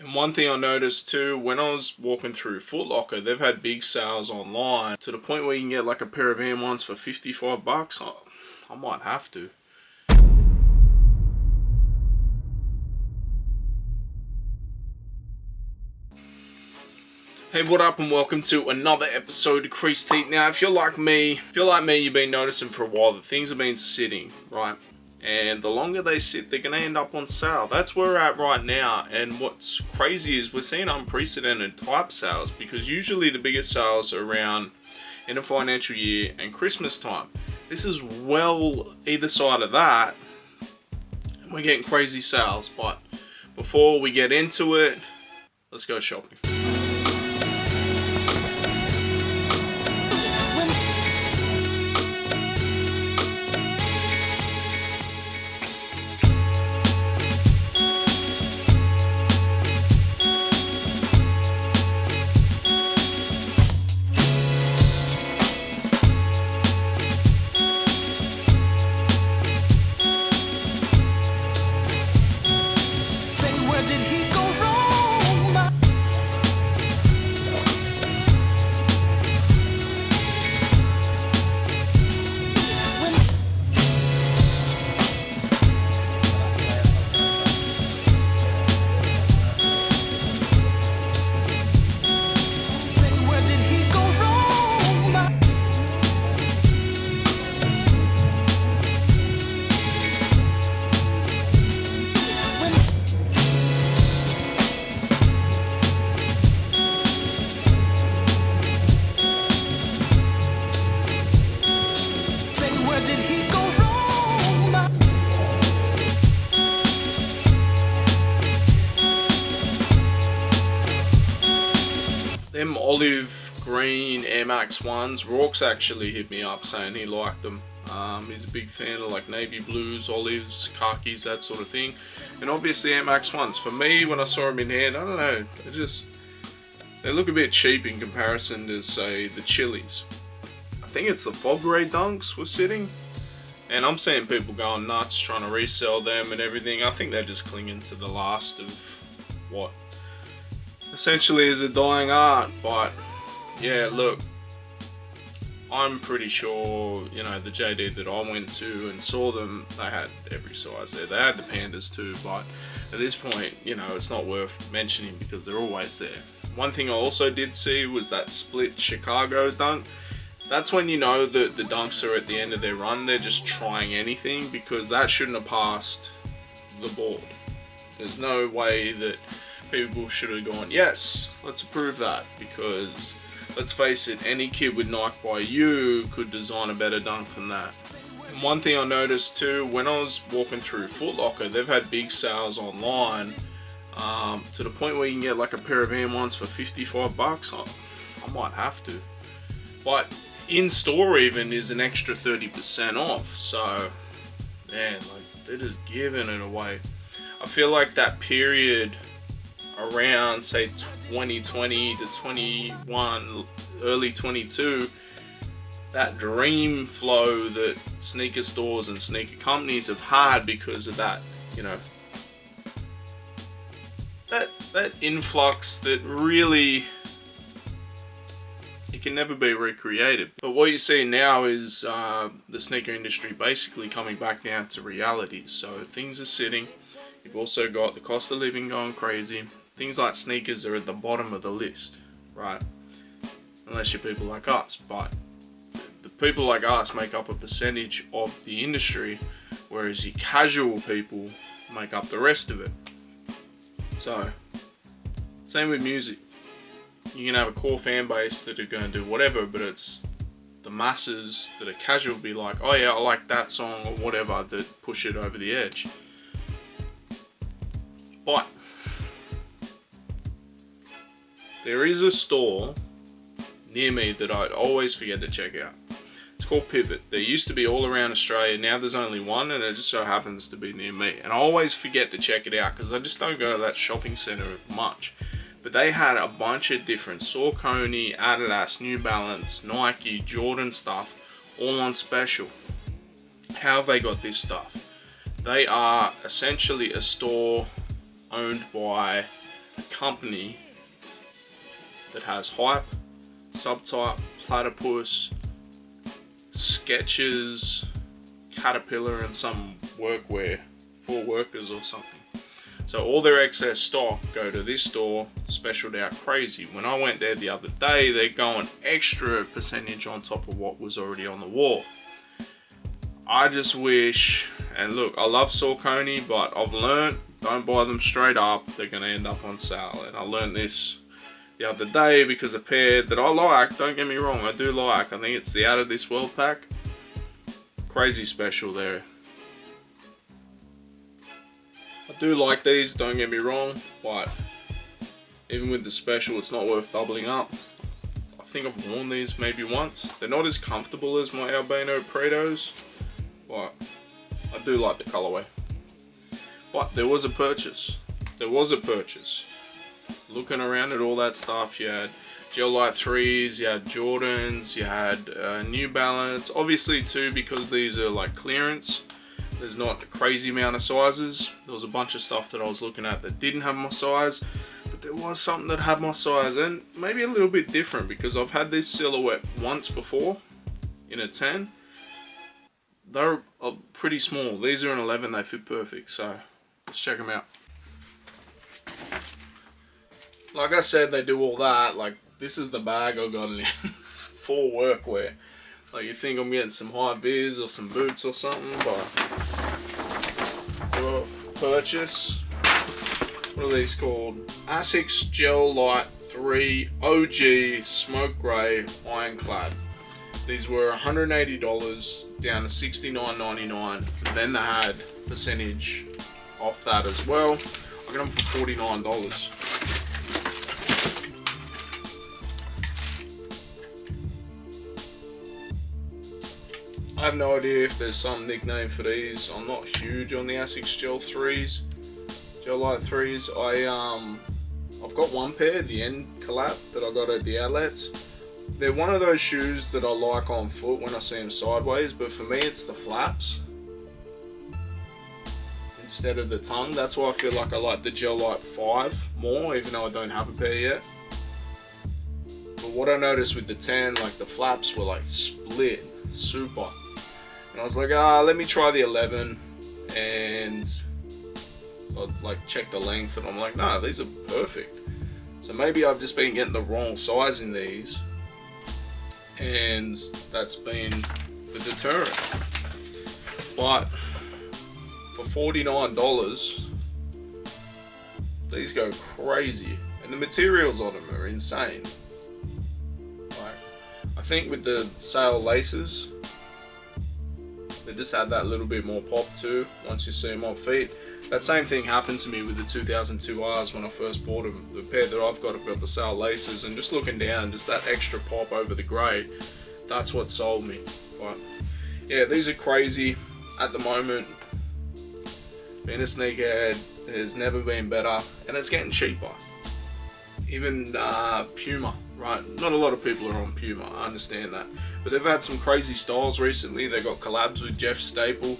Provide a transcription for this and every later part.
And one thing I noticed too, when I was walking through Foot Locker, they've had big sales online to the point where you can get like a pair of M1s for 55 bucks. I might have to. Hey, what up and welcome to another episode of Creased Heat. Now, if you're like me, you've been noticing for a while that things have been sitting, right? And the longer they sit, they're going to end up on sale. That's where we're at right now. And what's crazy is we're seeing unprecedented type sales, because usually the biggest sales are around end of financial year and Christmas time. This is well either side of that. We're getting crazy sales. But before we get into it, let's go shopping. Them olive green Air Max 1s, Rorke's actually hit me up saying he liked them. He's a big fan of like navy blues, olives, khakis, that sort of thing. And obviously Air Max 1s. For me, when I saw them in hand, I don't know, they look a bit cheap in comparison to, say, the Chili's. I think it's the Fog Ray Dunks were sitting. And I'm seeing people going nuts trying to resell them and everything. I think they're just clinging to the last of what essentially is a dying art. But yeah, look, I'm pretty sure, you know, the JD that I went to and saw them, they had every size there. They had the pandas too, but at this point, you know, it's not worth mentioning because they're always there. One thing I also did see was that split Chicago dunk. That's when you know that the dunks are at the end of their run. They're just trying anything, because that shouldn't have passed the board. There's no way that people should have gone, yes, let's approve that, because let's face it, any kid with Nike by You could design a better dunk than that. And one thing I noticed too, when I was walking through Foot Locker, they've had big sales online to the point where you can get like a pair of M1s for 55 bucks. I might have to. But in store even is an extra 30% off. So, man, like, they're just giving it away. I feel like that period around, say, 2020 to 21, early 22, that dream flow that sneaker stores and sneaker companies have had because of that, you know, that influx that really, it can never be recreated. But what you see now is the sneaker industry basically coming back down to reality. So things are sitting. You've also got the cost of living going crazy. Things like sneakers are at the bottom of the list, right? Unless you're people like us. But the people like us make up a percentage of the industry, whereas your casual people make up the rest of it. So, same with music. You can have a core fan base that are going to do whatever, but it's the masses that are casual be like, oh yeah, I like that song or whatever, that push it over the edge. But there is a store near me that I always forget to check out. It's called Pivot. There used to be all around Australia. Now there's only one, and it just so happens to be near me. And I always forget to check it out because I just don't go to that shopping centre much. But they had a bunch of different Saucony, Adidas, New Balance, Nike, Jordan stuff, all on special. How have they got this stuff? They are essentially a store owned by a company that has Hype, Subtype, Platypus, Skechers, Caterpillar, and some workwear for workers or something. So all their excess stock go to this store, specialed out crazy. When I went there the other day, they're going extra percentage on top of what was already on the wall. I just wish, and look, I love Saucony, but I've learned, don't buy them straight up, they're going to end up on sale. And I learned this the other day because a pair that I like, don't get me wrong, I do like, I think it's the Out of This World pack. Crazy special there. I do like these, don't get me wrong, but even with the special, it's not worth doubling up. I think I've worn these maybe once. They're not as comfortable as my Albano Prados, but I do like the colorway. But there was a purchase. There was a purchase. Looking around at all that stuff, you had Gel Light 3s, you had Jordans, you had New Balance. Obviously too, because these are like clearance, there's not a crazy amount of sizes. There was a bunch of stuff that I was looking at that didn't have my size, but there was something that had my size, and maybe a little bit different because I've had this silhouette once before in a 10. They're pretty small. These are an 11, they fit perfect, so let's check them out. Like I said, they do all that. Like, this is the bag I got in for workwear. Like, you think I'm getting some high vis or some boots or something, but for purchase, what are these called? Asics Gel Light 3 OG Smoke Grey Ironclad. These were $180 down to $69.99. Then they had percentage off that as well. I got them for $49. I have no idea if there's some nickname for these. I'm not huge on the Asics Gel 3s, Gel Light 3s. I've got one pair, the End collab, that I got at the outlets. They're one of those shoes that I like on foot when I see them sideways, but for me it's the flaps instead of the tongue. That's why I feel like I like the Gel Light 5 more, even though I don't have a pair yet. But what I noticed with the 10, like the flaps were like split, super. And I was like, let me try the 11, and I like check the length, and I'm like, nah, these are perfect. So maybe I've just been getting the wrong size in these, and that's been the deterrent. But for $49, these go crazy, and the materials on them are insane. Like, I think with the sail laces, they just add that little bit more pop too once you see them on feet. That same thing happened to me with the 2002Rs when I first bought them. The pair that I've got the sail laces, and just looking down, just that extra pop over the grey, that's what sold me. But yeah, these are crazy at the moment. Being a sneakerhead has never been better, and it's getting cheaper. Even Puma, right? Not a lot of people are on Puma, I understand that. But they've had some crazy styles recently. They got collabs with Jeff Staple,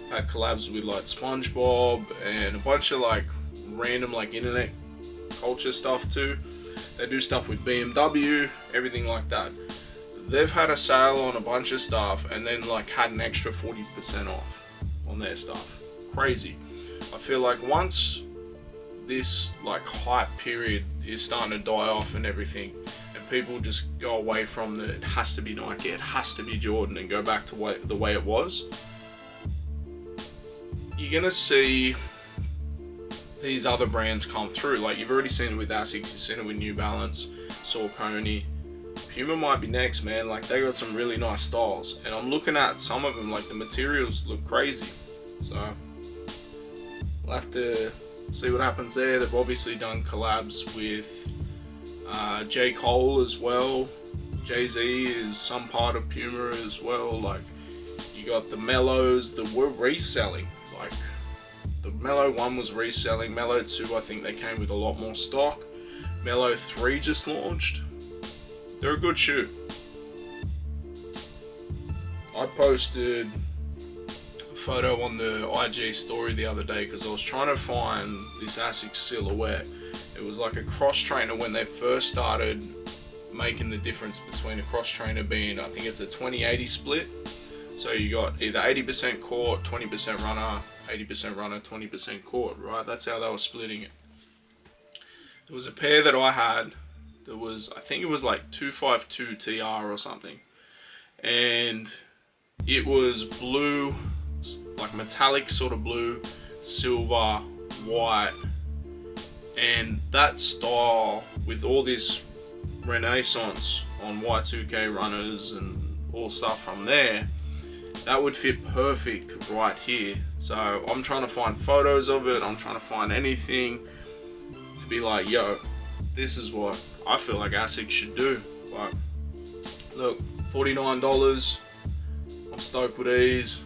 had collabs with like SpongeBob, and a bunch of like random like internet culture stuff too. They do stuff with BMW, everything like that. They've had a sale on a bunch of stuff and then like had an extra 40% off on their stuff. Crazy. I feel like once this like hype period is starting to die off and everything, and people just go away from the it has to be Nike, it has to be Jordan, and go back to the way it was, you're gonna see these other brands come through. Like, you've already seen it with Asics, you've seen it with New Balance, Saucony. Puma might be next, man. Like, they got some really nice styles, and I'm looking at some of them, like the materials look crazy. So we'll have to see what happens there. They've obviously done collabs with J. Cole as well. Jay-Z is some part of Puma as well. Like, you got the Mellows that were reselling. Like, the Mellow 1 was reselling. Mellow 2, I think they came with a lot more stock. Mellow 3 just launched. They're a good shoe. I posted a photo on the IG story the other day because I was trying to find this Asics silhouette, It was like a cross trainer when they first started making the difference between a cross trainer being, I think it's a 20-80 split. So you got either 80% court, 20% runner, 80% runner, 20% court, right? That's how they were splitting it. There was a pair that I had that was, I think it was like 252 TR or something. And it was blue, like metallic sort of blue, silver, white. And that style with all this renaissance on Y2K runners and all stuff from there, that would fit perfect right here. So I'm trying to find photos of it. I'm trying to find anything to be like, yo, this is what I feel like ASICS should do. Like, look, $49. I'm stoked with these.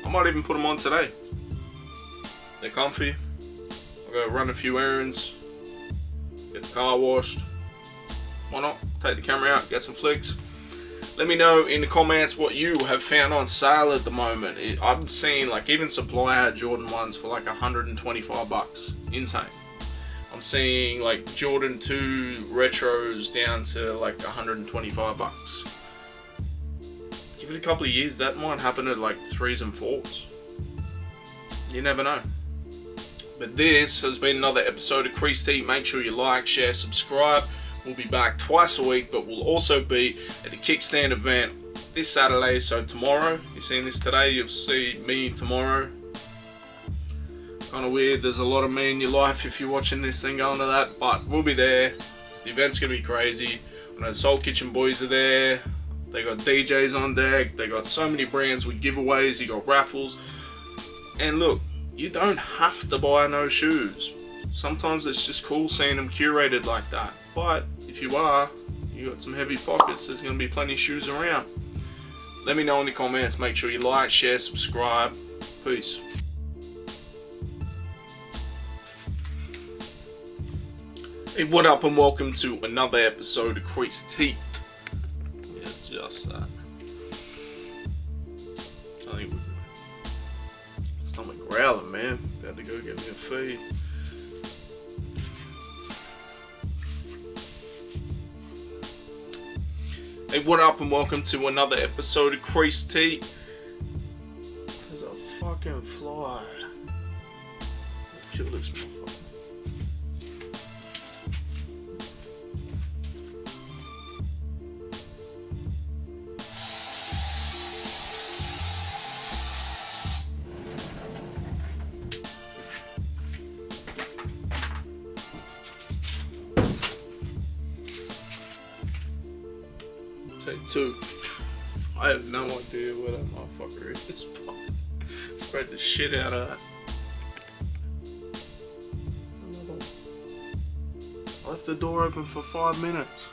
I might even put them on today. They're comfy. I'll go run a few errands, get the car washed. Why not? Take the camera out, get some flicks. Let me know in the comments what you have found on sale at the moment. I'm seeing like even Supply had Jordan 1s for like 125 bucks. Insane. I'm seeing like Jordan 2 retros down to like 125 bucks. Give it a couple of years, that might happen at like 3s and 4s. You never know. But this has been another episode of Crease T. Make sure you like, share, subscribe. We'll be back twice a week, but we'll also be at the Kickstand event this Saturday. So tomorrow, you're seeing this today, you'll see me tomorrow. Kind of weird, there's a lot of me in your life if you're watching this thing going to that, but we'll be there. The event's going to be crazy. I know Soul Kitchen boys are there. They got DJs on deck. They got so many brands with giveaways. You got raffles. And look, you don't have to buy no shoes. Sometimes it's just cool seeing them curated like that. But if you are, you got some heavy pockets, there's going to be plenty of shoes around. Let me know in the comments. Make sure you like, share, subscribe. Peace. Hey, what up and welcome to another episode of Crease T. Yeah, just that. I think we're stomach growling, man. Got to go get me a feed. Hey, what up and welcome to another episode of Crease T. There's a fucking fly. I'll kill this motherfucker. Take 2. I have no idea where that motherfucker is. Spread the shit out of that. I left the door open for 5 minutes.